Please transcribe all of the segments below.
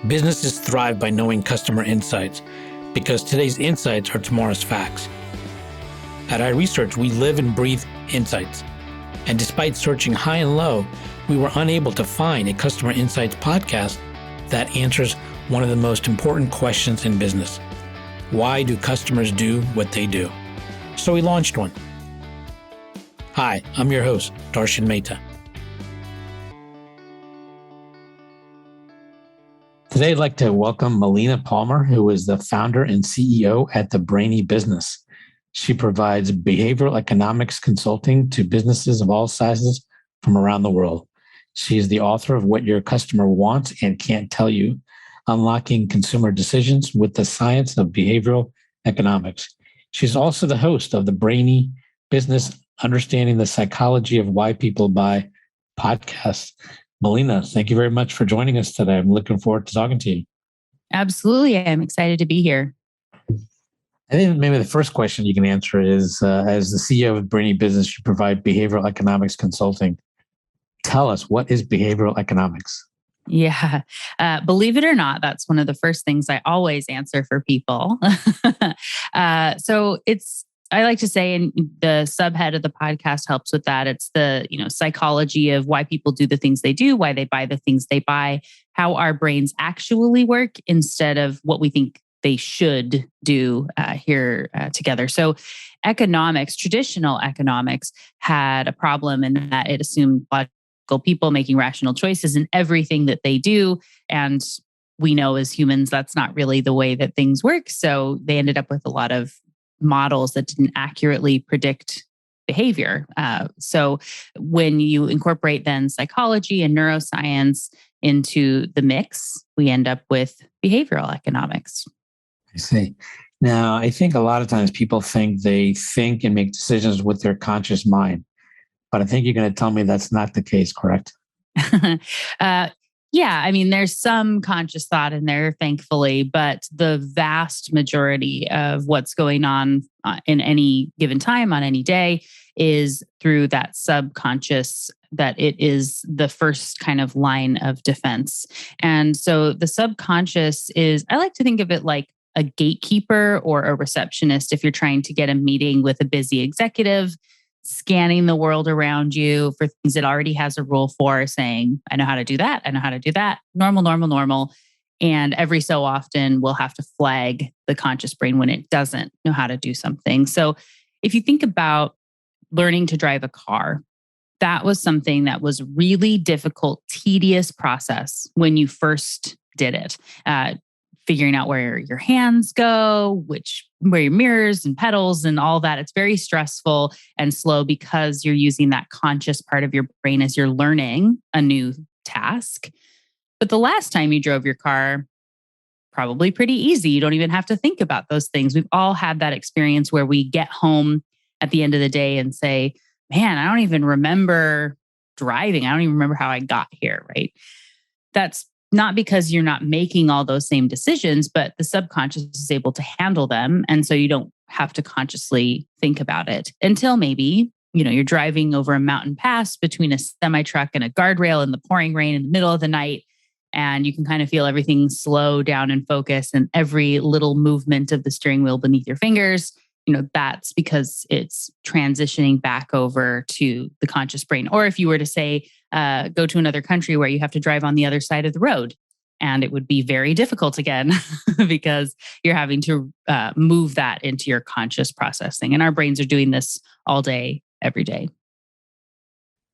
Businesses thrive by knowing customer insights because today's insights are tomorrow's facts. At iResearch, we live and breathe insights. And despite searching high and low, we were unable to find a customer insights podcast that answers one of the most important questions in business. Why do customers do what they do? So we launched one. Hi, I'm your host, Darshan Mehta. Today, I'd like to welcome Melina Palmer, who is the founder and CEO at the Brainy business. She provides behavioral economics consulting to businesses of all sizes from around the world. She is the author of What Your Customer Wants and Can't Tell You, Unlocking Consumer Decisions with the Science of Behavioral Economics. She's also the host of the Brainy Business, Understanding the Psychology of Why People Buy podcast. Melina, thank you very much for joining us today. I'm looking forward to talking to you. Absolutely. I'm excited to be here. I think maybe the first question you can answer is, as the CEO of Brainy Business, you provide behavioral economics consulting. Tell us, what is behavioral economics? Yeah. Believe it or not, that's one of the first things I always answer for people. I like to say, and the subhead of the podcast helps with that. It's the, psychology of why people do the things they do, why they buy the things they buy, how our brains actually work instead of what we think they should do here together. So economics, traditional economics, had a problem in that it assumed logical people making rational choices in everything that they do. And we know as humans, that's not really the way that things work. So they ended up with a lot of models that didn't accurately predict behavior. So when you incorporate then psychology and neuroscience into the mix, we end up with behavioral economics. I see. Now, I think a lot of times people think they think and make decisions with their conscious mind, but I think you're going to tell me that's not the case, correct? Yeah, I mean, there's some conscious thought in there, thankfully, but the vast majority of what's going on in any given time on any day is through that subconscious, that it is the first kind of line of defense. And so the subconscious is, I like to think of it like a gatekeeper or a receptionist if you're trying to get a meeting with a busy executive, scanning the world around you for things it already has a rule for, saying, I know how to do that. I know how to do that. Normal, normal, normal. And every so often we'll have to flag the conscious brain when it doesn't know how to do something. So if you think about learning to drive a car, that was something that was really difficult, tedious process when you first did it. Figuring out where your hands go, where your mirrors and pedals and all that. It's very stressful and slow because you're using that conscious part of your brain as you're learning a new task. But the last time you drove your car, probably pretty easy. You don't even have to think about those things. We've all had that experience where we get home at the end of the day and say, man, I don't even remember driving. I don't even remember how I got here, right? That's not because you're not making all those same decisions, but the subconscious is able to handle them. And so you don't have to consciously think about it until maybe, you're driving over a mountain pass between a semi-truck and a guardrail in the pouring rain in the middle of the night. And you can kind of feel everything slow down and focus, and every little movement of the steering wheel beneath your fingers, that's because it's transitioning back over to the conscious brain. Or if you were to say, go to another country where you have to drive on the other side of the road, and it would be very difficult again because you're having to move that into your conscious processing. And our brains are doing this all day, every day.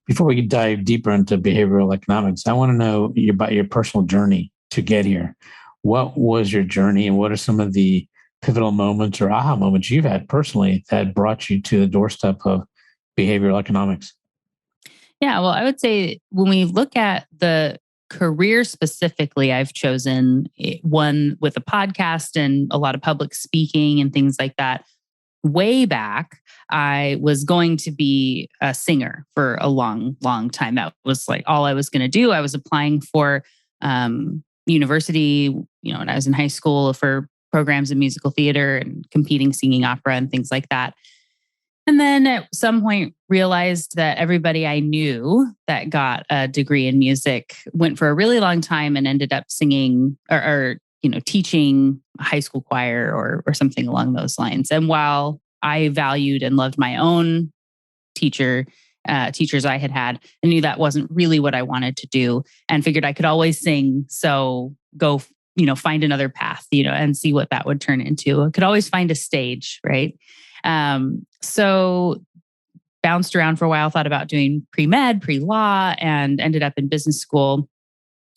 Before we dive deeper into behavioral economics, I want to know about your personal journey to get here. What was your journey, and what are some of the pivotal moments or aha moments you've had personally that brought you to the doorstep of behavioral economics? Yeah, well, I would say when we look at the career specifically, I've chosen one with a podcast and a lot of public speaking and things like that. Way back, I was going to be a singer for a long, long time. That was like all I was going to do. I was applying for university, when I was in high school, for programs in musical theater and competing singing opera and things like that. And then at some point realized that everybody I knew that got a degree in music went for a really long time and ended up singing or teaching a high school choir or something along those lines. And while I valued and loved my own teachers I had, I knew that wasn't really what I wanted to do and figured I could always sing. So go, find another path, and see what that would turn into. I could always find a stage, right? So bounced around for a while, thought about doing pre-med, pre-law, and ended up in business school.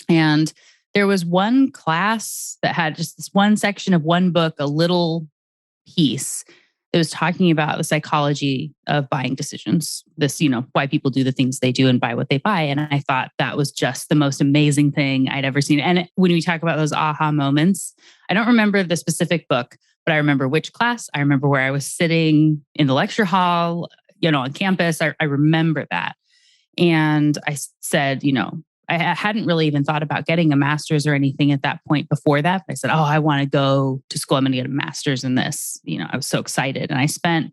And there was one class that had just this one section of one book, a little piece that was talking about the psychology of buying decisions. This, why people do the things they do and buy what they buy. And I thought that was just the most amazing thing I'd ever seen. And when we talk about those aha moments, I don't remember the specific book, but I remember which class. I remember where I was sitting in the lecture hall, on campus. I remember that. And I said, I hadn't really even thought about getting a master's or anything at that point before that. But I said, I want to go to school. I'm going to get a master's in this. I was so excited. And I spent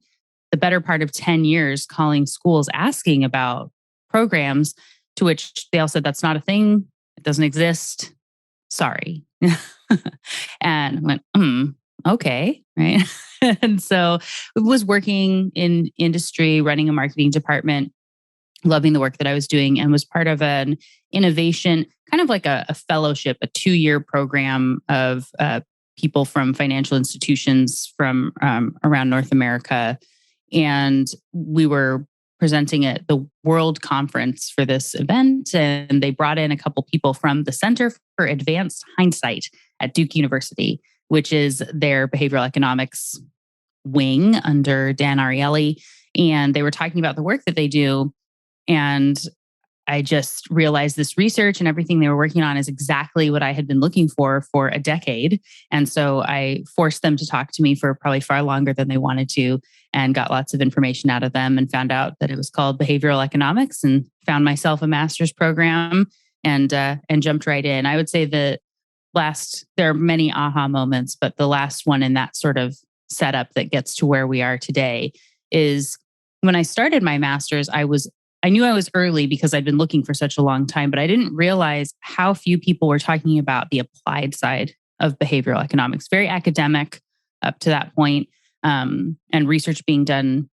the better part of 10 years calling schools asking about programs, to which they all said, that's not a thing. It doesn't exist. Sorry. And I went, okay. Right. And so I was working in industry, running a marketing department, loving the work that I was doing, and was part of an innovation, kind of like a fellowship, a 2-year program of people from financial institutions from around North America. And we were presenting at the World Conference for this event. And they brought in a couple people from the Center for Advanced Hindsight at Duke University, which is their behavioral economics wing under Dan Ariely. And they were talking about the work that they do. And I just realized this research and everything they were working on is exactly what I had been looking for a decade. And so I forced them to talk to me for probably far longer than they wanted to, and got lots of information out of them and found out that it was called behavioral economics, and found myself a master's program and jumped right in. I would say that there are many aha moments, but the last one in that sort of setup that gets to where we are today is when I started my master's. I knew I was early because I'd been looking for such a long time, but I didn't realize how few people were talking about the applied side of behavioral economics. Very academic up to that point, and research being done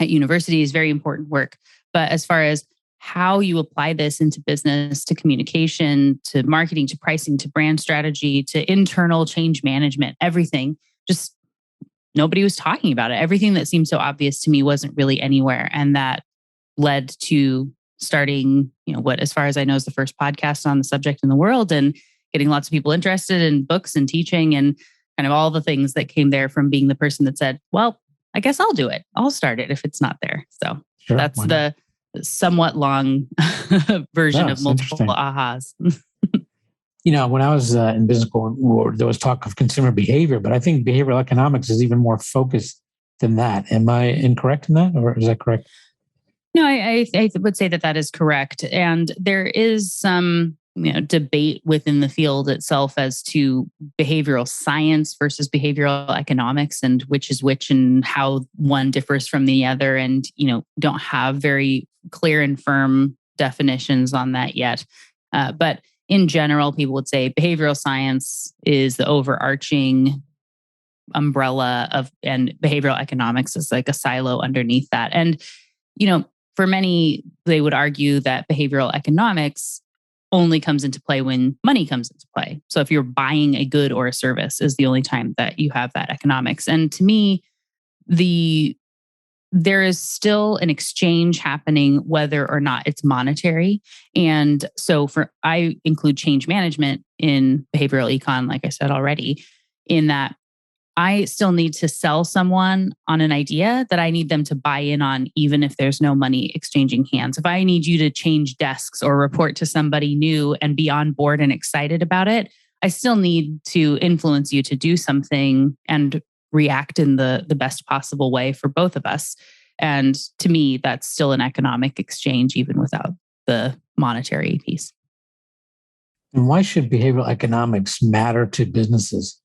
at universities, very important work. But as far as how you apply this into business, to communication, to marketing, to pricing, to brand strategy, to internal change management, everything, just nobody was talking about it. Everything that seemed so obvious to me wasn't really anywhere. And that led to starting, what, as far as I know, is the first podcast on the subject in the world, and getting lots of people interested in books and teaching and kind of all the things that came there from being the person that said, well, I guess I'll do it. I'll start it if it's not there. So sure, that's the somewhat long version of multiple ahas. When I was in business school, there was talk of consumer behavior, but I think behavioral economics is even more focused than that. Am I incorrect in that, or is that correct? No, I would say that is correct. And there is some debate within the field itself as to behavioral science versus behavioral economics, and which is which, and how one differs from the other, and don't have very clear and firm definitions on that yet. But in general, people would say behavioral science is the overarching umbrella of, and behavioral economics is like a silo underneath that. And for many, they would argue that behavioral economics only comes into play when money comes into play. So if you're buying a good or a service is the only time that you have that economics. And to me, there is still an exchange happening, whether or not it's monetary. And so I include change management in behavioral econ, like I said already, in that I still need to sell someone on an idea that I need them to buy in on, even if there's no money exchanging hands. If I need you to change desks or report to somebody new and be on board and excited about it, I still need to influence you to do something and react in the best possible way for both of us. And to me, that's still an economic exchange, even without the monetary piece. And why should behavioral economics matter to businesses?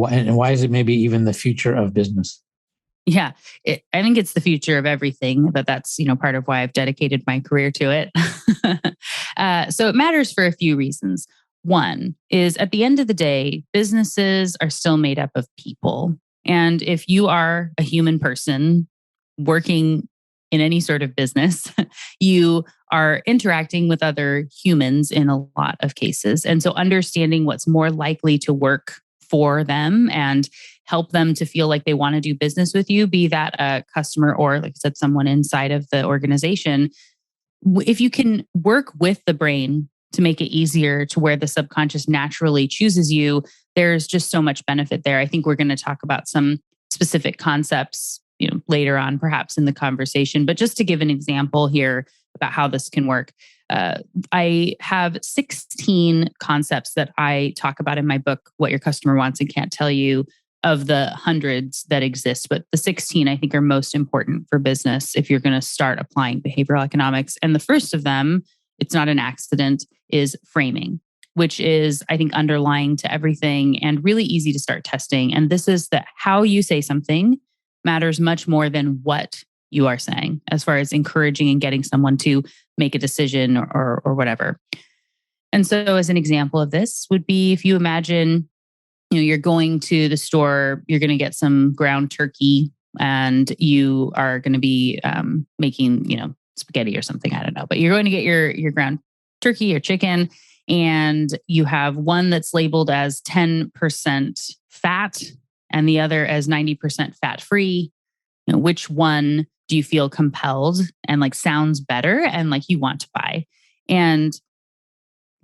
And why is it maybe even the future of business? Yeah, I think it's the future of everything, but that's, part of why I've dedicated my career to it. So it matters for a few reasons. One is at the end of the day, businesses are still made up of people. And if you are a human person working in any sort of business, you are interacting with other humans in a lot of cases. And so understanding what's more likely to work for them and help them to feel like they want to do business with you, be that a customer or, like I said, someone inside of the organization. If you can work with the brain to make it easier to where the subconscious naturally chooses you, there's just so much benefit there. I think we're going to talk about some specific concepts, later on, perhaps in the conversation. But just to give an example here about how this can work, I have 16 concepts that I talk about in my book, What Your Customer Wants and Can't Tell You, of the hundreds that exist. But the 16 I think are most important for business if you're going to start applying behavioral economics. And the first of them, it's not an accident, is framing, which is, I think, underlying to everything and really easy to start testing. And this is that how you say something matters much more than what you are saying, as far as encouraging and getting someone to make a decision or whatever. And so as an example of this would be if you imagine, you're going to the store, you're going to get some ground turkey and you are going to be making, spaghetti or something. I don't know, but you're going to get your ground turkey or chicken, and you have one that's labeled as 10% fat and the other as 90% fat free. Which one do you feel compelled and sounds better and you want to buy? And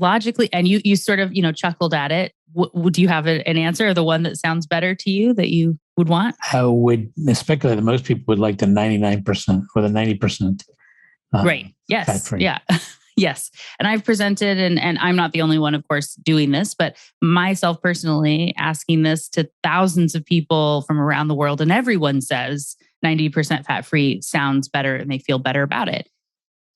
logically, and you sort of, chuckled at it. Do you have an answer, or the one that sounds better to you that you would want? I would speculate that most people would like the 99% or the 90%. Right. Yes. Fat-free. Yeah. Yes. And I've presented, and I'm not the only one, of course, doing this, but myself personally asking this to thousands of people from around the world, and everyone says 90% fat-free sounds better and they feel better about it.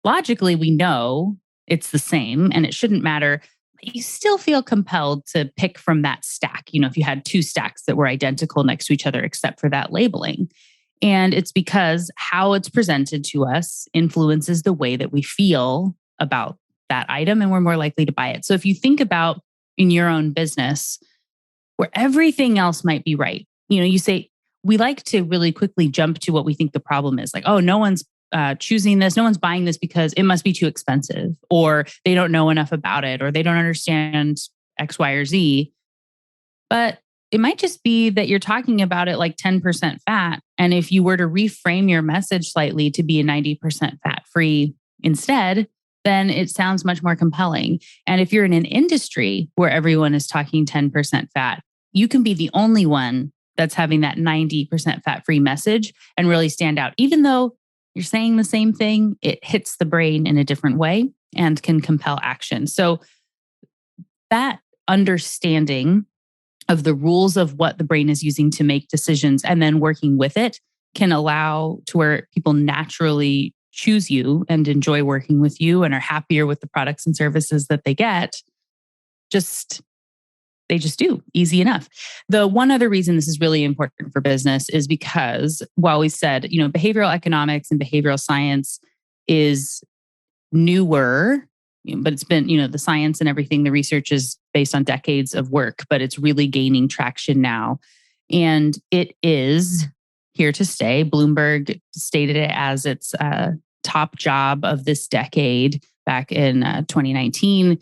Logically, we know it's the same and it shouldn't matter. But you still feel compelled to pick from that stack. If you had two stacks that were identical next to each other, except for that labeling. And it's because how it's presented to us influences the way that we feel about that item, and we're more likely to buy it. So if you think about in your own business where everything else might be right, you say, we like to really quickly jump to what we think the problem is. Like, oh, no one's choosing this. No one's buying this because it must be too expensive, or they don't know enough about it, or they don't understand X, Y, or Z. But it might just be that you're talking about it like 10% fat. And if you were to reframe your message slightly to be a 90% fat free instead, then it sounds much more compelling. And if you're in an industry where everyone is talking 10% fat, you can be the only one that's having that 90% fat free message and really stand out. Even though you're saying the same thing, it hits the brain in a different way and can compel action. So that understanding of the rules of what the brain is using to make decisions and then working with it can allow to where people naturally choose you and enjoy working with you and are happier with the products and services that they get. They just do, easy enough. The one other reason this is really important for business is because while we said, behavioral economics and behavioral science is newer, but it's been, the science and everything, the research is based on decades of work, but it's really gaining traction now. And it is here to stay. Bloomberg stated it as its top job of this decade back in 2019.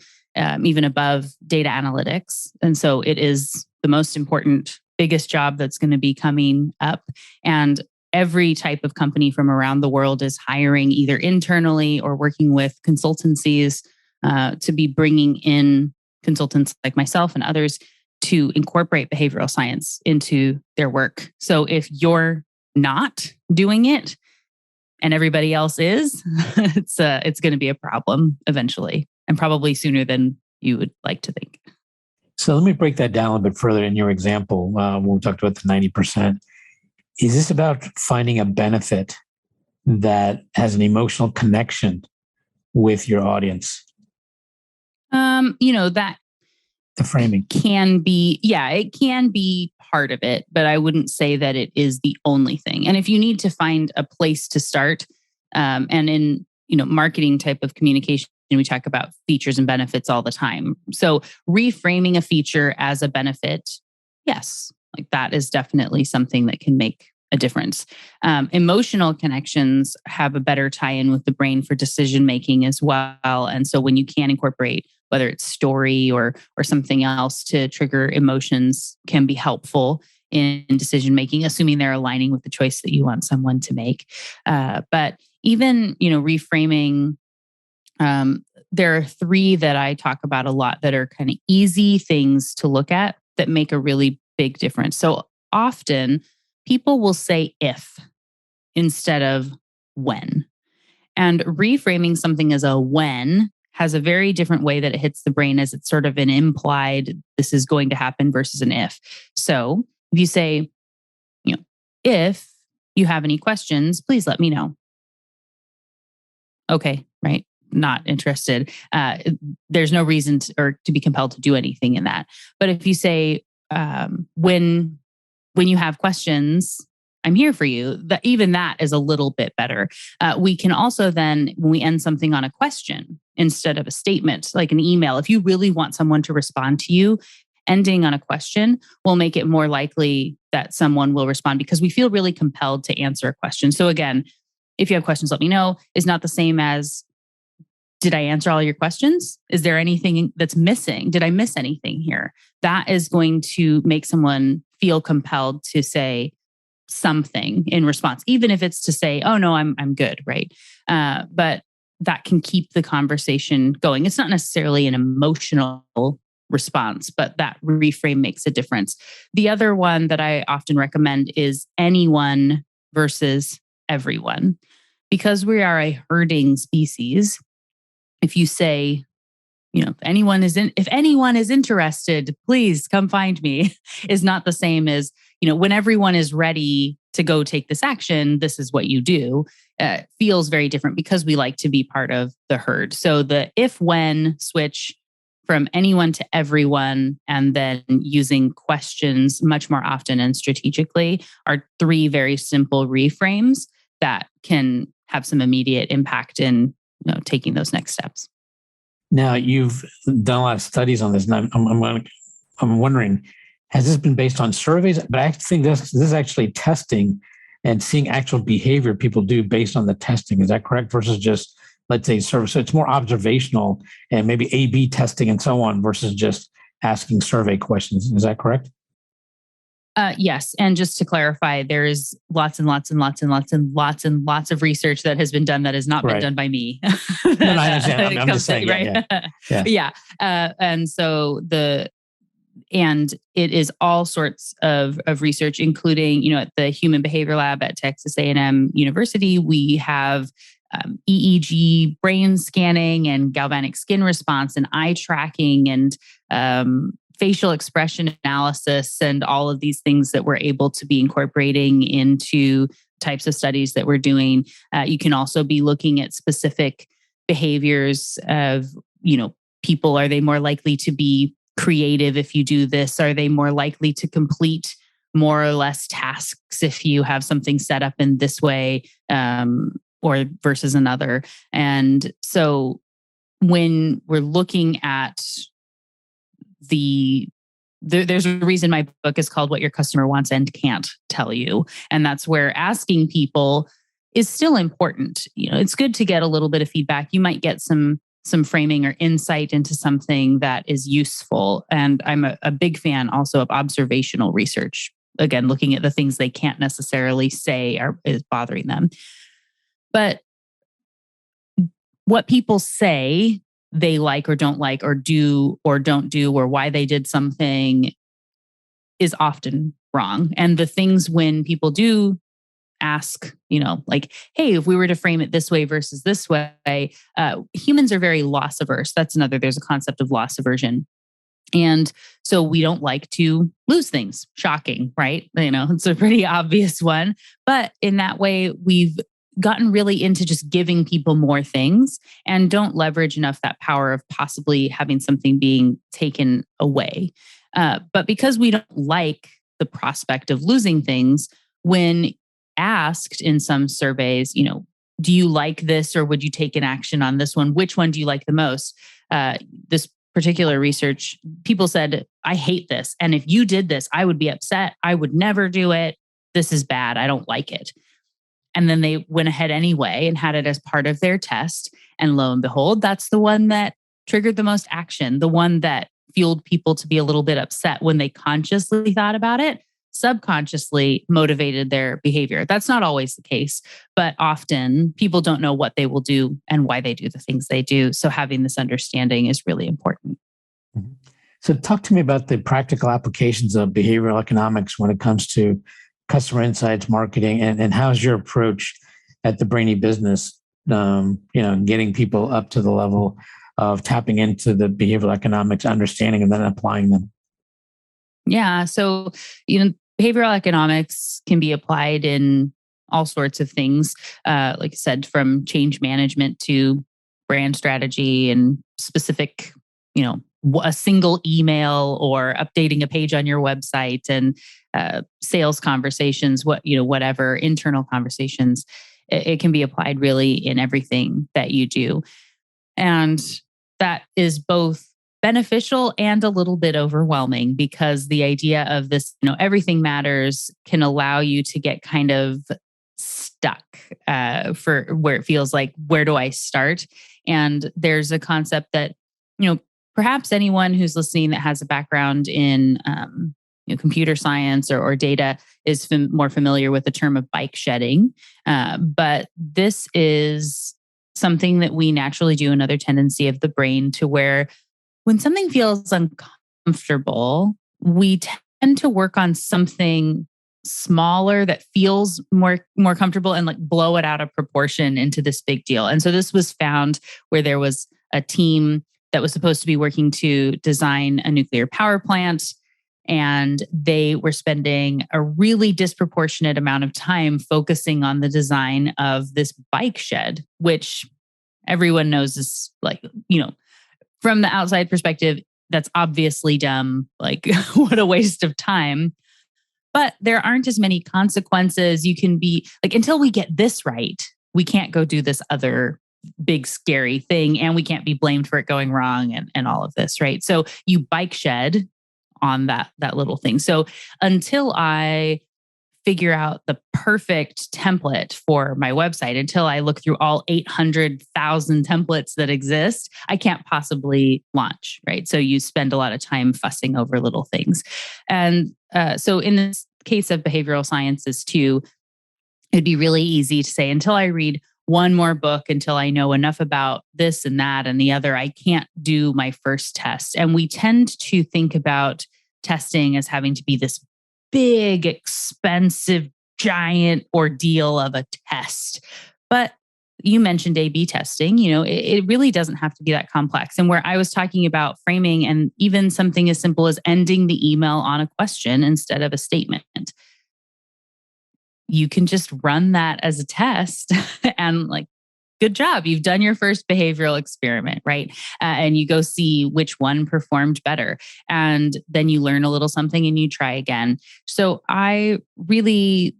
Even above data analytics. And so it is the most important, biggest job that's going to be coming up. And every type of company from around the world is hiring either internally or working with consultancies to be bringing in consultants like myself and others to incorporate behavioral science into their work. So if you're not doing it and everybody else is, it's going to be a problem eventually. And probably sooner than you would like to think. So let me break that down a little bit further in your example when we talked about the 90%. Is this about finding a benefit that has an emotional connection with your audience? That The framing can be, it can be part of it, but I wouldn't say that it is the only thing. And if you need to find a place to start, and in marketing type of communication, we talk about features and benefits all the time. So reframing a feature as a benefit, yes, like that is definitely something that can make a difference. Emotional connections have a better tie-in with the brain for decision making as well. And so when you can incorporate whether it's story or something else to trigger emotions, can be helpful in decision making, assuming they're aligning with the choice that you want someone to make. But even reframing. There are three that I talk about a lot that are kind of easy things to look at that make a really big difference. So often people will say if instead of when. And reframing something as a when has a very different way that it hits the brain, as it's sort of an implied this is going to happen versus an if. So if you say, if you have any questions, please let me know. Okay, right? Not interested. There's no reason to be compelled to do anything in that. But if you say, when you have questions, I'm here for you, even that is a little bit better. We can also then, when we end something on a question instead of a statement, like an email, if you really want someone to respond to you, ending on a question will make it more likely that someone will respond, because we feel really compelled to answer a question. So again, if you have questions, let me know is not the same as, did I answer all your questions? Is there anything that's missing? Did I miss anything here? That is going to make someone feel compelled to say something in response, even if it's to say, oh no, I'm good, right? But that can keep the conversation going. It's not necessarily an emotional response, but that reframe makes a difference. The other one that I often recommend is anyone versus everyone. Because we are a herding species, if you say, if anyone is interested, please come find me, is not the same as, when everyone is ready to go take this action, this is what you do. Feels very different because we like to be part of the herd. So the if-when switch from anyone to everyone, and then using questions much more often and strategically, are three very simple reframes that can have some immediate impact in taking those next steps. Now, you've done a lot of studies on this, and I'm wondering, has this been based on surveys? But I think this is actually testing and seeing actual behavior people do based on the testing. Is that correct? Versus just, let's say, survey. So it's more observational and maybe A/B testing and so on versus just asking survey questions. Is that correct? Yes. And just to clarify, there is lots and lots and lots and lots and lots and lots of research that has been done that has not been done by me. No, I understand. I'm just saying, right? Yeah. And so and it is all sorts of research, including, at the Human Behavior Lab at Texas A&M University, we have EEG brain scanning and galvanic skin response and eye tracking and facial expression analysis and all of these things that we're able to be incorporating into types of studies that we're doing. You can also be looking at specific behaviors of, people. Are they more likely to be creative if you do this? Are they more likely to complete more or less tasks if you have something set up in this way, or versus another? And so when we're looking at there's a reason my book is called What Your Customer Wants and Can't Tell You. And that's where asking people is still important. It's good to get a little bit of feedback. You might get some framing or insight into something that is useful. And I'm a big fan also of observational research. Again, looking at the things they can't necessarily say is bothering them. But what people say they like or don't like or do or don't do, or why they did something, is often wrong. And the things when people do ask, like, hey, if we were to frame it this way versus this way, humans are very loss averse. There's a concept of loss aversion. And so we don't like to lose things. Shocking, right? It's a pretty obvious one. But in that way, we've gotten really into just giving people more things and don't leverage enough that power of possibly having something being taken away. But because we don't like the prospect of losing things, when asked in some surveys, do you like this or would you take an action on this one? Which one do you like the most? This particular research, people said, I hate this. And if you did this, I would be upset. I would never do it. This is bad. I don't like it. And then they went ahead anyway and had it as part of their test. And lo and behold, that's the one that triggered the most action, the one that fueled people to be a little bit upset when they consciously thought about it, subconsciously motivated their behavior. That's not always the case, but often people don't know what they will do and why they do the things they do. So having this understanding is really important. Mhm. So talk to me about the practical applications of behavioral economics when it comes to customer insights, marketing, and how's your approach at the Brainy business, getting people up to the level of tapping into the behavioral economics, understanding, and then applying them? Yeah. So, behavioral economics can be applied in all sorts of things. Like I said, from change management to brand strategy and specific, a single email or updating a page on your website and sales conversations, whatever, internal conversations. It can be applied really in everything that you do. And that is both beneficial and a little bit overwhelming because the idea of this, everything matters can allow you to get kind of stuck for where it feels like, where do I start? And there's a concept that, perhaps anyone who's listening that has a background in computer science or data is more familiar with the term of bike shedding. But this is something that we naturally do, another tendency of the brain to where when something feels uncomfortable, we tend to work on something smaller that feels more comfortable and like blow it out of proportion into this big deal. And so this was found where there was a team that was supposed to be working to design a nuclear power plant. And they were spending a really disproportionate amount of time focusing on the design of this bike shed, which everyone knows is like, from the outside perspective, that's obviously dumb. Like, what a waste of time. But there aren't as many consequences. You can be like, until we get this right, we can't go do this other big scary thing. And we can't be blamed for it going wrong and all of this, right? So you bike shed on that little thing. So until I figure out the perfect template for my website, until I look through all 800,000 templates that exist, I can't possibly launch, right? So you spend a lot of time fussing over little things. And so in this case of behavioral sciences too, it'd be really easy to say, until I read one more book, until I know enough about this and that and the other, I can't do my first test. And we tend to think about testing as having to be this big, expensive, giant ordeal of a test. But you mentioned A/B testing, it really doesn't have to be that complex. And where I was talking about framing and even something as simple as ending the email on a question instead of a statement, you can just run that as a test and like, good job. You've done your first behavioral experiment, right? And you go see which one performed better. And then you learn a little something and you try again. So I really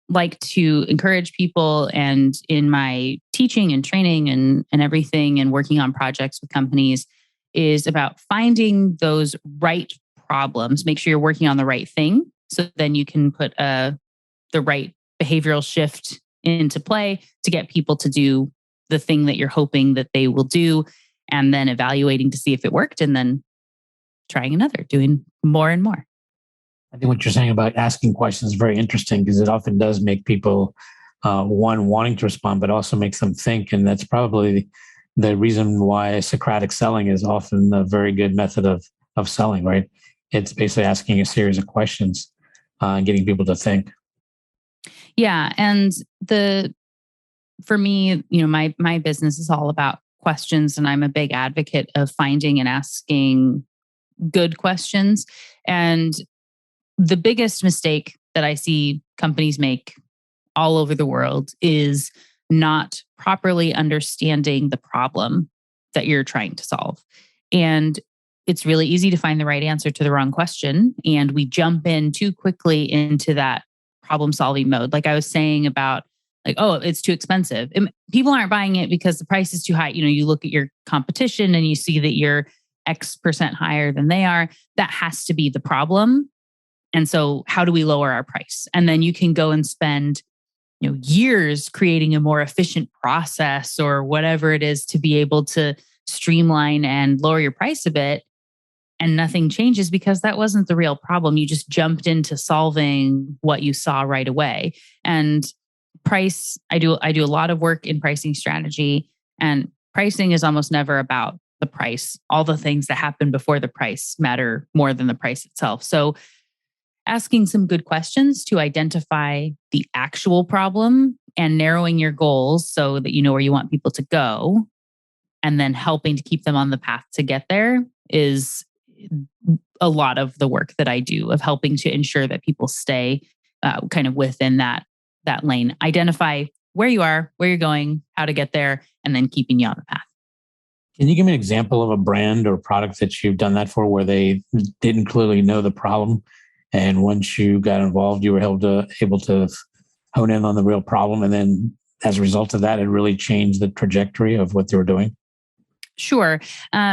like to encourage people, and in my teaching and training and everything and working on projects with companies is about finding those right problems. Make sure you're working on the right thing. So then you can put the right behavioral shift into play to get people to do the thing that you're hoping that they will do, and then evaluating to see if it worked, and then trying another, doing more and more. I think what you're saying about asking questions is very interesting because it often does make people, wanting to respond, but also makes them think. And that's probably the reason why Socratic selling is often a very good method of selling, right? It's basically asking a series of questions and getting people to think. Yeah. And for me, my business is all about questions, and I'm a big advocate of finding and asking good questions. And the biggest mistake that I see companies make all over the world is not properly understanding the problem that you're trying to solve. And it's really easy to find the right answer to the wrong question. And we jump in too quickly into that problem solving mode. Like I was saying about like, oh, it's too expensive. People aren't buying it because the price is too high. You look at your competition and you see that you're X% higher than they are. That has to be the problem. And so how do we lower our price? And then you can go and spend years creating a more efficient process or whatever it is to be able to streamline and lower your price a bit. And nothing changes because that wasn't the real problem. You just jumped into solving what you saw right away. And price, I do a lot of work in pricing strategy, and pricing is almost never about the price. All the things that happen before the price matter more than the price itself. So asking some good questions to identify the actual problem and narrowing your goals so that you know where you want people to go, and then helping to keep them on the path to get there is a lot of the work that I do of helping to ensure that people stay kind of within that lane. Identify where you are, where you're going, how to get there, and then keeping you on the path. Can you give me an example of a brand or product that you've done that for where they didn't clearly know the problem, and once you got involved, you were able to hone in on the real problem, and then as a result of that, it really changed the trajectory of what they were doing? Sure.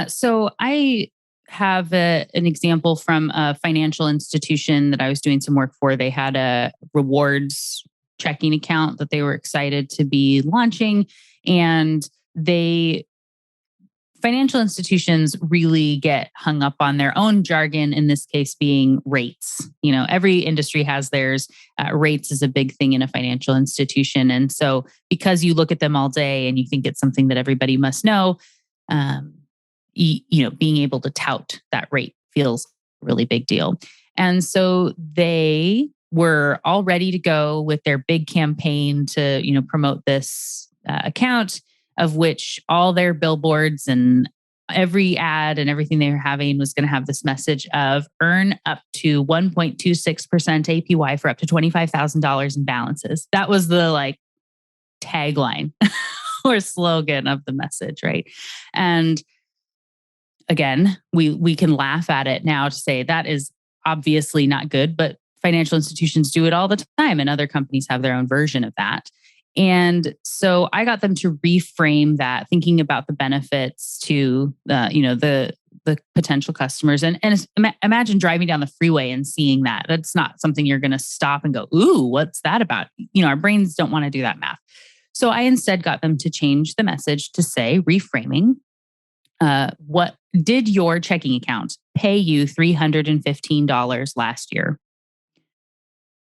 So I have an example from a financial institution that I was doing some work for. They had a rewards checking account that they were excited to be launching. And financial institutions really get hung up on their own jargon, in this case being rates. Every industry has theirs. Rates is a big thing in a financial institution. And so because you look at them all day and you think it's something that everybody must know, being able to tout that rate feels a really big deal. And so they were all ready to go with their big campaign to, promote this account, of which all their billboards and every ad and everything they were having was going to have this message of earn up to 1.26% APY for up to $25,000 in balances. That was the tagline or slogan of the message, right? And again, we can laugh at it now to say that is obviously not good, but financial institutions do it all the time, and other companies have their own version of that. And so I got them to reframe that, thinking about the benefits to the potential customers. And imagine driving down the freeway and seeing that. That's not something you're going to stop and go, ooh, what's that about? Our brains don't want to do that math. So I instead got them to change the message to say, reframing, what did your checking account pay you $315 last year?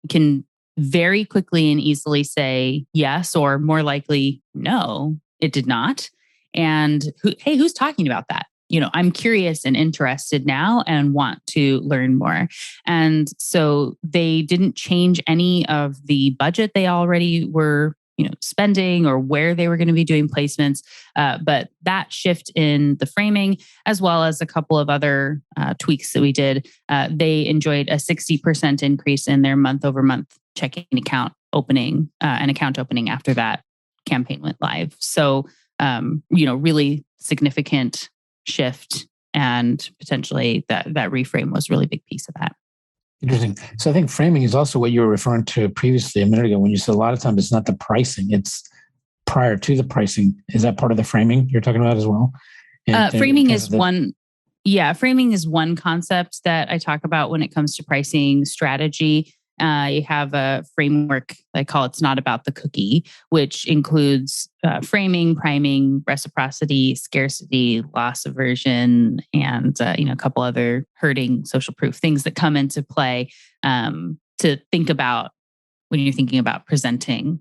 You can very quickly and easily say yes, or more likely, no, it did not. And who's talking about that? I'm curious and interested now and want to learn more. And so they didn't change any of the budget they already were spending or where they were going to be doing placements. But that shift in the framing, as well as a couple of other tweaks that we did, they enjoyed a 60% increase in their month-over-month checking account opening, an account opening after that campaign went live. So, really significant shift, and potentially that reframe was a really big piece of that. Interesting. So I think framing is also what you were referring to previously a minute ago when you said a lot of times it's not the pricing, it's prior to the pricing. Is that part of the framing you're talking about as well? Framing is one. Yeah, framing is one concept that I talk about when it comes to pricing strategy. You have a framework I call It's Not About the Cookie, which includes framing, priming, reciprocity, scarcity, loss aversion, and a couple other herding, social proof, things that come into play to think about when you're thinking about presenting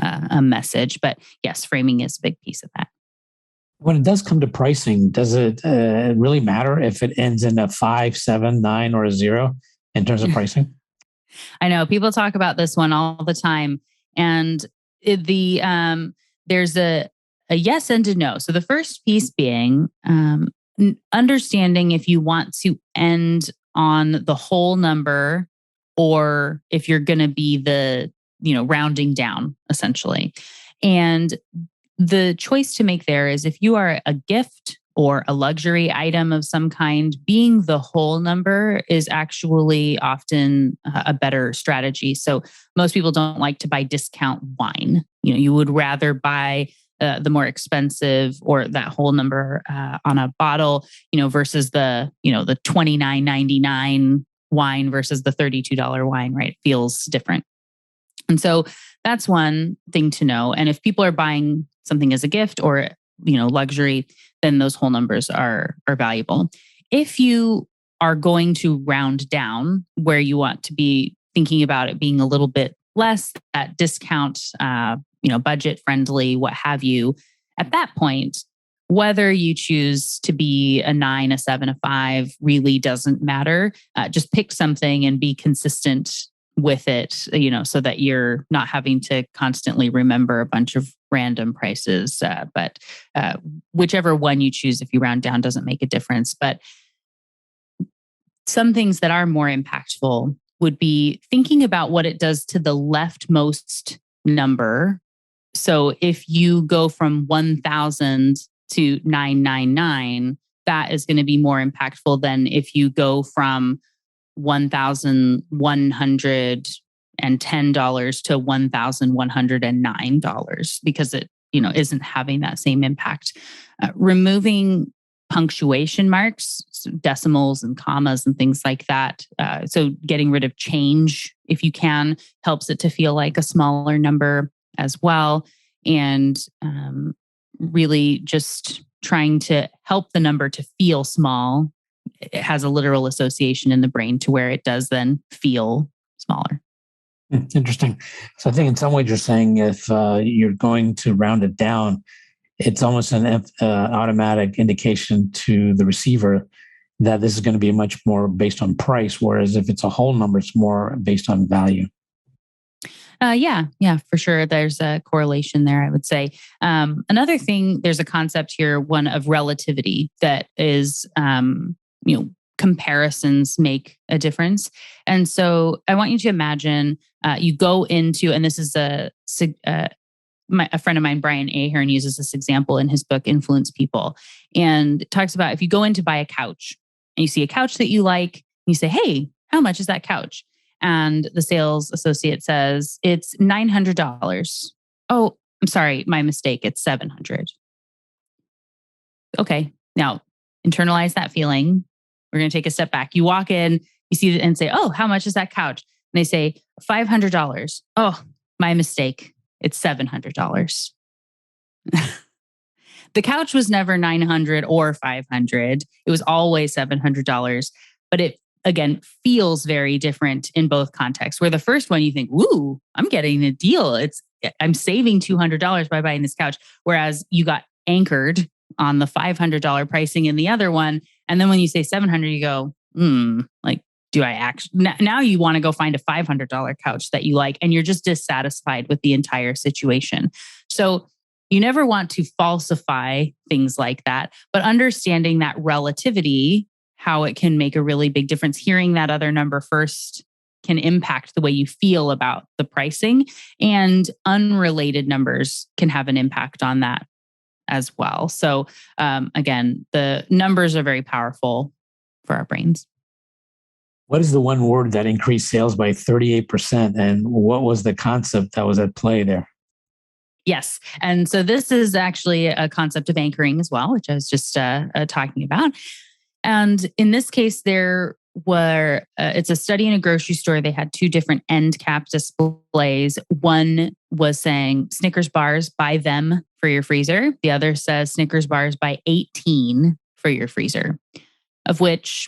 a message. But yes, framing is a big piece of that. When it does come to pricing, does it really matter if it ends in a 5, 7, 9, or a 0 in terms of pricing? I know people talk about this one all the time, and there's a yes and a no. So the first piece being understanding if you want to end on the whole number, or if you're going to be the rounding down essentially. And the choice to make there is if you are a gift or a luxury item of some kind, being the whole number is actually often a better strategy. So most people don't like to buy discount wine. You would rather buy the more expensive or that whole number on a bottle, versus the $29.99 wine versus the $32 wine, right? It feels different. And so that's one thing to know. And if people are buying something as a gift or luxury, then those whole numbers are valuable. If you are going to round down, where you want to be thinking about it being a little bit less at discount, budget friendly, what have you, at that point, whether you choose to be a 9, a 7, a 5 really doesn't matter. Just pick something and be consistent with it, so that you're not having to constantly remember a bunch of random prices. But whichever one you choose, if you round down, doesn't make a difference. But some things that are more impactful would be thinking about what it does to the leftmost number. So if you go from 1,000 to 999, that is going to be more impactful than if you go from $1,110 to $1,109, because it isn't having that same impact. Removing punctuation marks, so decimals and commas and things like that. So getting rid of change, if you can, helps it to feel like a smaller number as well. And really just trying to help the number to feel small. It has a literal association in the brain to where it does then feel smaller. Interesting. So I think in some ways you're saying if you're going to round it down, it's almost an automatic indication to the receiver that this is going to be much more based on price, whereas if it's a whole number, it's more based on value. Yeah, for sure. There's a correlation there, I would say. Another thing, there's a concept here, one of relativity, that is, comparisons make a difference. And so I want you to imagine you go into, and this is a friend of mine, Brian Ahern, uses this example in his book, Influence People, and talks about if you go in to buy a couch and you see a couch that you like, and you say, hey, how much is that couch? And the sales associate says, it's $900. Oh, I'm sorry, my mistake. It's $700. Okay, now internalize that feeling. We're going to take a step back. You walk in, you see it and say, oh, how much is that couch? And they say, $500. Oh, my mistake. It's $700. The couch was never $900 or $500. It was always $700. But it, again, feels very different in both contexts. Where the first one you think, ooh, I'm getting a deal. I'm saving $200 by buying this couch. Whereas you got anchored on the $500 pricing in the other one. And then when you say $700, you go, do I actually, now you want to go find a $500 couch that you like, and you're just dissatisfied with the entire situation. So you never want to falsify things like that, but understanding that relativity, how it can make a really big difference. Hearing that other number first can impact the way you feel about the pricing, and unrelated numbers can have an impact on that as well. So again, the numbers are very powerful for our brains. What is the one word that increased sales by 38%? And what was the concept that was at play there? Yes. And so this is actually a concept of anchoring as well, which I was just talking about. And in this case, it's a study in a grocery store. They had two different end cap displays. One was saying Snickers bars, buy them for your freezer. The other says Snickers bars, buy 18 for your freezer, of which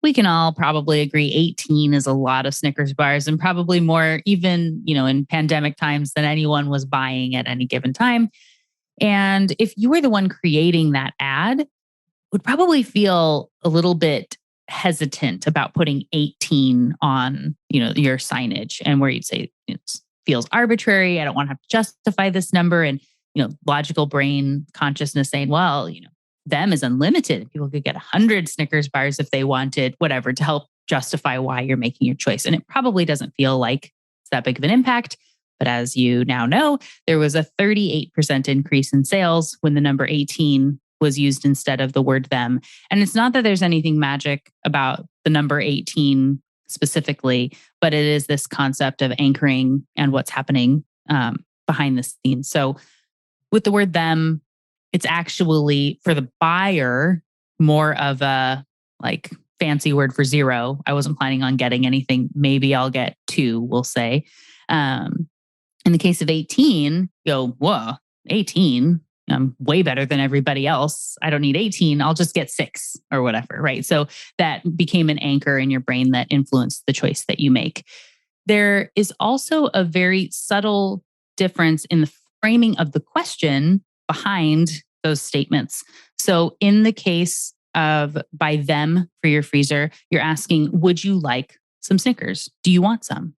we can all probably agree 18 is a lot of Snickers bars, and probably more even, in pandemic times, than anyone was buying at any given time. And if you were the one creating that ad, would probably feel a little bit hesitant about putting 18 on, your signage, and where you'd say it feels arbitrary. I don't want to have to justify this number. And, logical brain consciousness saying, well, them is unlimited. People could get 100 Snickers bars if they wanted, whatever, to help justify why you're making your choice. And it probably doesn't feel like it's that big of an impact, But as you now know, there was a 38% increase in sales when the number 18 was used instead of the word them. And it's not that there's anything magic about the number 18 specifically, but it is this concept of anchoring and what's happening behind the scenes. So with the word them, it's actually for the buyer more of a like fancy word for zero. I wasn't planning on getting anything. Maybe I'll get 2, we'll say. In the case of 18, you go, whoa, 18. I'm way better than everybody else. I don't need 18. I'll just get 6 or whatever, right? So that became an anchor in your brain that influenced the choice that you make. There is also a very subtle difference in the framing of the question behind those statements. So in the case of by them for your freezer, you're asking, would you like some Snickers? Do you want some?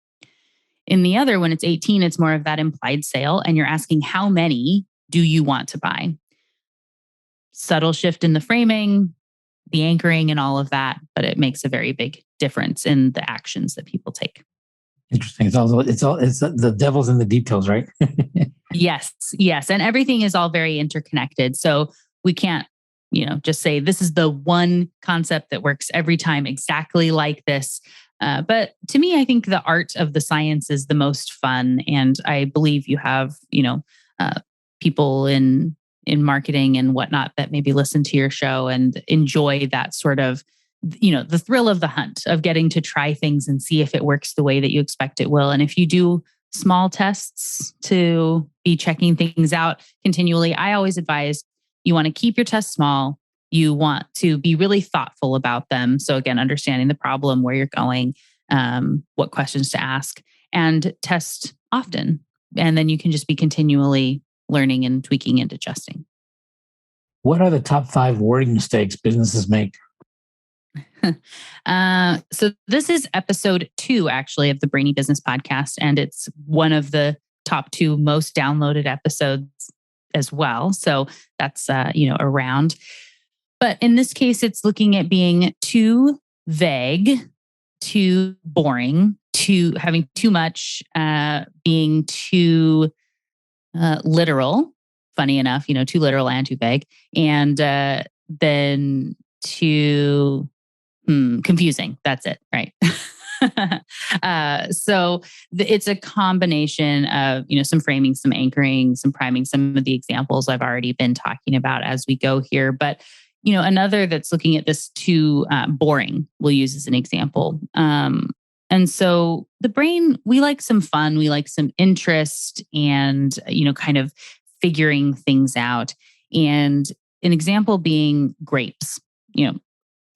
In the other, when it's 18, it's more of that implied sale, and you're asking, how many do you want to buy? Subtle shift in the framing, the anchoring, and all of that, but it makes a very big difference in the actions that people take. Interesting. It's the devil's in the details, right? Yes. And everything is all very interconnected. So we can't, just say this is the one concept that works every time exactly like this. But to me, I think the art of the science is the most fun. And I believe you have, people in marketing and whatnot that maybe listen to your show and enjoy that sort of, the thrill of the hunt of getting to try things and see if it works the way that you expect it will. And if you do small tests to be checking things out continually, I always advise you want to keep your tests small. You want to be really thoughtful about them. So again, understanding the problem, where you're going, what questions to ask, and test often. And then you can just be continually learning and tweaking and adjusting. What are the top 5 wording mistakes businesses make? So this is episode 2, actually, of the Brainy Business Podcast. And it's one of the top 2 most downloaded episodes as well. So that's, around. But in this case, it's looking at being too vague, too boring, too having too much, being too literal. Funny enough, too literal and too vague. And then too confusing. That's it, right? So it's a combination of, some framing, some anchoring, some priming, some of the examples I've already been talking about as we go here. But, another that's looking at this too boring, we'll use as an example. And so the brain, we like some fun, we like some interest and, kind of figuring things out. And an example being grapes,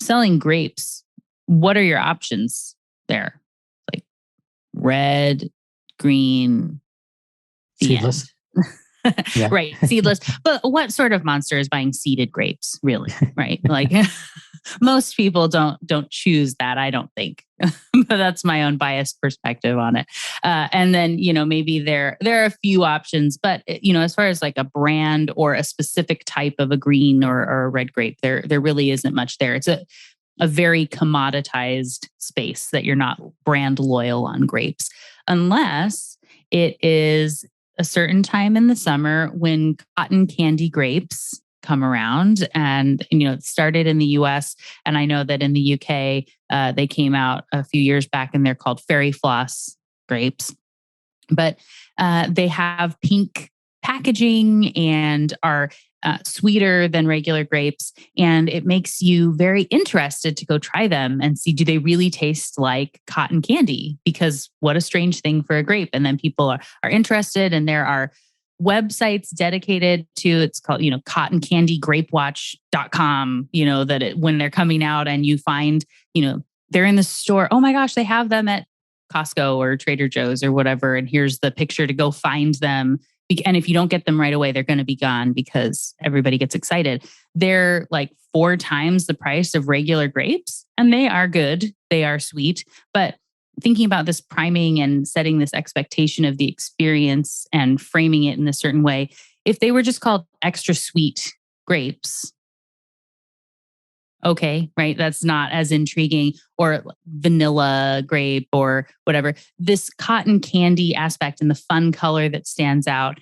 selling grapes. What are your options there? Like red, green, seedless. Yeah. Right. Seedless. But what sort of monster is buying seeded grapes, really? Right. Like most people don't choose that, I don't think. But that's my own biased perspective on it. And then, maybe there are a few options, but as far as like a brand or a specific type of a green or a red grape, there really isn't much there. It's a very commoditized space that you're not brand loyal on grapes, unless it is a certain time in the summer when cotton candy grapes come around. And, it started in the US. And I know that in the UK, they came out a few years back and they're called fairy floss grapes. But they have pink packaging and are sweeter than regular grapes. And it makes you very interested to go try them and see, do they really taste like cotton candy? Because what a strange thing for a grape. And then people are interested, and there are websites dedicated to, it's called, cottoncandygrapewatch.com, when they're coming out and you find, they're in the store. Oh my gosh, they have them at Costco or Trader Joe's or whatever. And here's the picture to go find them. And if you don't get them right away, they're going to be gone because everybody gets excited. They're like 4 times the price of regular grapes, and they are good. They are sweet. But thinking about this priming and setting this expectation of the experience and framing it in a certain way, if they were just called extra sweet grapes, okay, right? That's not as intriguing, or vanilla grape or whatever. This cotton candy aspect and the fun color that stands out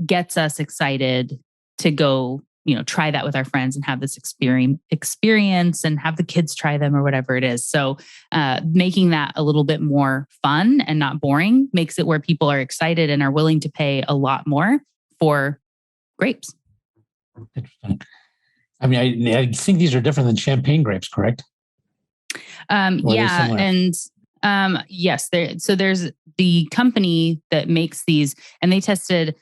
gets us excited to go, try that with our friends and have this experience and have the kids try them or whatever it is. So making that a little bit more fun and not boring makes it where people are excited and are willing to pay a lot more for grapes. Interesting. I mean, I think these are different than champagne grapes, correct? Yeah. And yes, there's the company that makes these, and they tested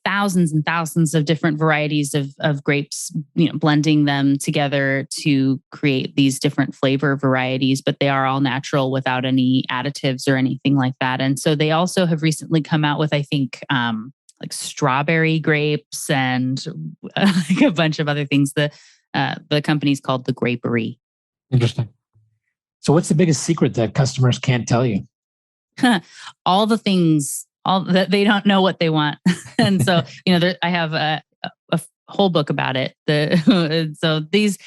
thousands and thousands of different varieties of grapes, blending them together to create these different flavor varieties, but they are all natural without any additives or anything like that. And so they also have recently come out with, I think, like strawberry grapes and like a bunch of other things. The company's called The Grapery. Interesting. So what's the biggest secret that customers can't tell you? All the things, all that they don't know what they want. And so, I have a whole book about it. So these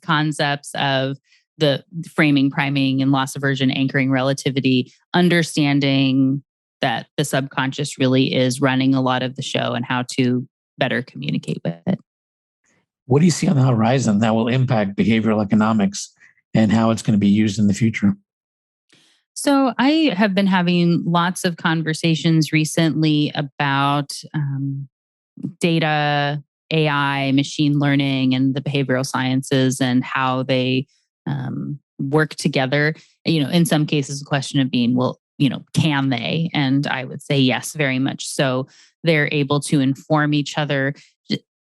concepts of the framing, priming, and loss aversion, anchoring, relativity, understanding that the subconscious really is running a lot of the show and how to better communicate with it. What do you see on the horizon that will impact behavioral economics and how it's going to be used in the future? So I have been having lots of conversations recently about data, AI, machine learning, and the behavioral sciences and how they work together. In some cases, the question of being, well, can they? And I would say yes, very much so. They're able to inform each other.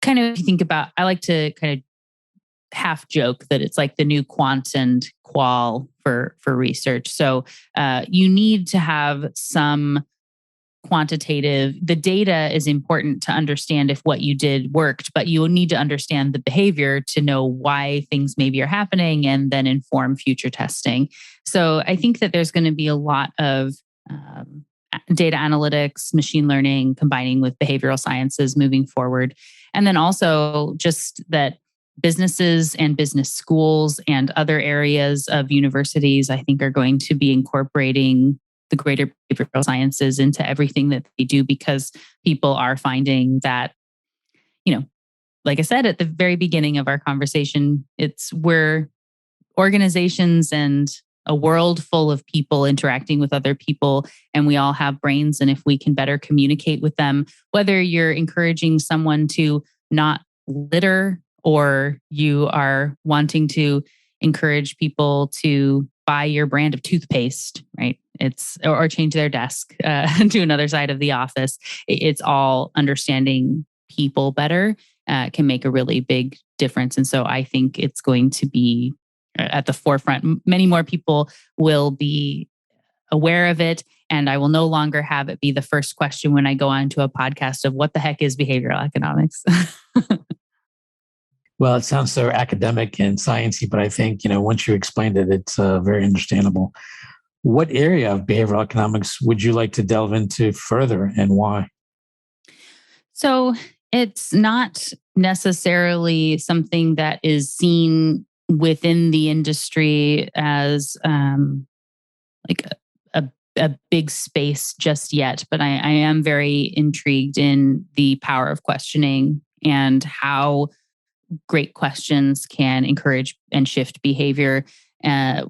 Kind of think about, I like to kind of half joke that it's like the new quant and qual for research. So you need to have some quantitative, the data is important to understand if what you did worked, but you need to understand the behavior to know why things maybe are happening and then inform future testing. So I think that there's going to be a lot of data analytics, machine learning, combining with behavioral sciences moving forward. And then also just that businesses and business schools and other areas of universities, I think, are going to be incorporating the greater behavioral sciences into everything that they do, because people are finding that, like I said at the very beginning of our conversation, we're organizations and a world full of people interacting with other people, and we all have brains. And if we can better communicate with them, whether you're encouraging someone to not litter or you are wanting to encourage people to buy your brand of toothpaste, right? Or change their desk to another side of the office. It's all understanding people better can make a really big difference. And so I think it's going to be at the forefront. Many more people will be aware of it. And I will no longer have it be the first question when I go on to a podcast of what the heck is behavioral economics? Well, it sounds so academic and sciencey, but I think, once you explained it, it's very understandable. What area of behavioral economics would you like to delve into further, and why? So it's not necessarily something that is seen within the industry as like a big space just yet, but I am very intrigued in the power of questioning and how great questions can encourage and shift behavior,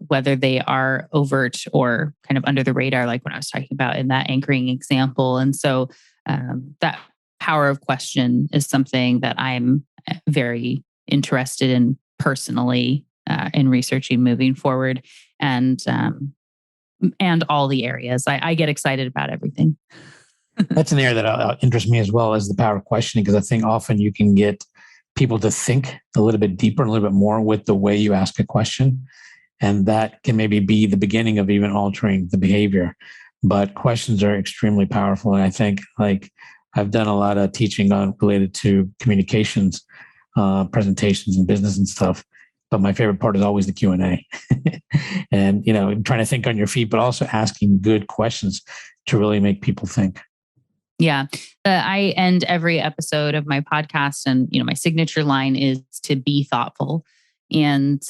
whether they are overt or kind of under the radar, like when I was talking about in that anchoring example. And so that power of question is something that I'm very interested in personally in researching moving forward, and all the areas. I get excited about everything. That's an area that interests me as well, as the power of questioning, because I think often you can get people to think a little bit deeper and a little bit more with the way you ask a question. And that can maybe be the beginning of even altering the behavior. But questions are extremely powerful. And I think, like, I've done a lot of teaching related to communications, presentations and business and stuff. But my favorite part is always the Q&A. And, trying to think on your feet, but also asking good questions to really make people think. Yeah. I end every episode of my podcast, and, my signature line is to be thoughtful. And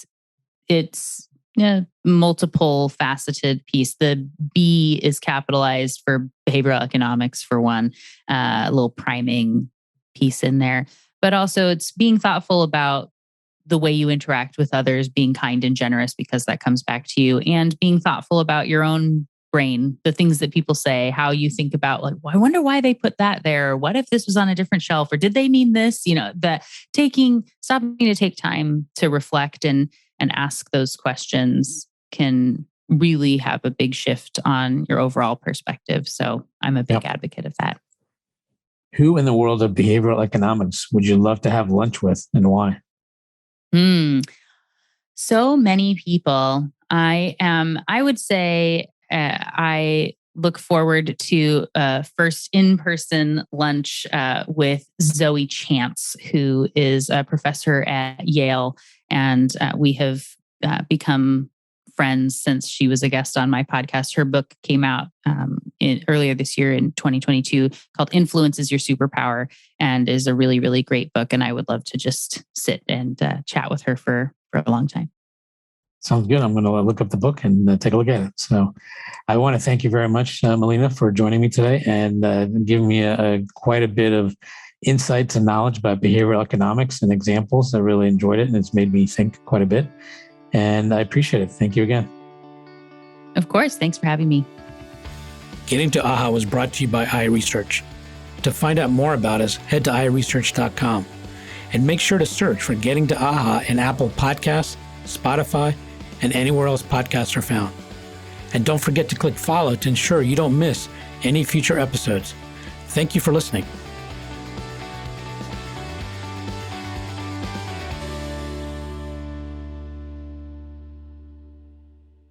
it's a multiple faceted piece. The B is capitalized for behavioral economics, for one, a little priming piece in there. But also it's being thoughtful about the way you interact with others, being kind and generous, because that comes back to you, and being thoughtful about your own brain, the things that people say, how you think about, like, well, I wonder why they put that there. Or what if this was on a different shelf? Or did they mean this? Stopping to take time to reflect and ask those questions can really have a big shift on your overall perspective. So I'm a big advocate of that. Who in the world of behavioral economics would you love to have lunch with, and why? So many people. I would say I look forward to a first in-person lunch with Zoe Chance, who is a professor at Yale. And we have become friends since she was a guest on my podcast. Her book came out earlier this year in 2022 called Influence is Your Superpower, and is a really, really great book. And I would love to just sit and chat with her for a long time. Sounds good. I'm going to look up the book and take a look at it. So I want to thank you very much, Melina, for joining me today and giving me quite a bit of insights and knowledge about behavioral economics and examples. I really enjoyed it, and it's made me think quite a bit. And I appreciate it. Thank you again. Of course. Thanks for having me. Getting to AHA was brought to you by iResearch. To find out more about us, head to iResearch.com and make sure to search for Getting to AHA in Apple Podcasts, Spotify, and anywhere else podcasts are found. And don't forget to click follow to ensure you don't miss any future episodes. Thank you for listening.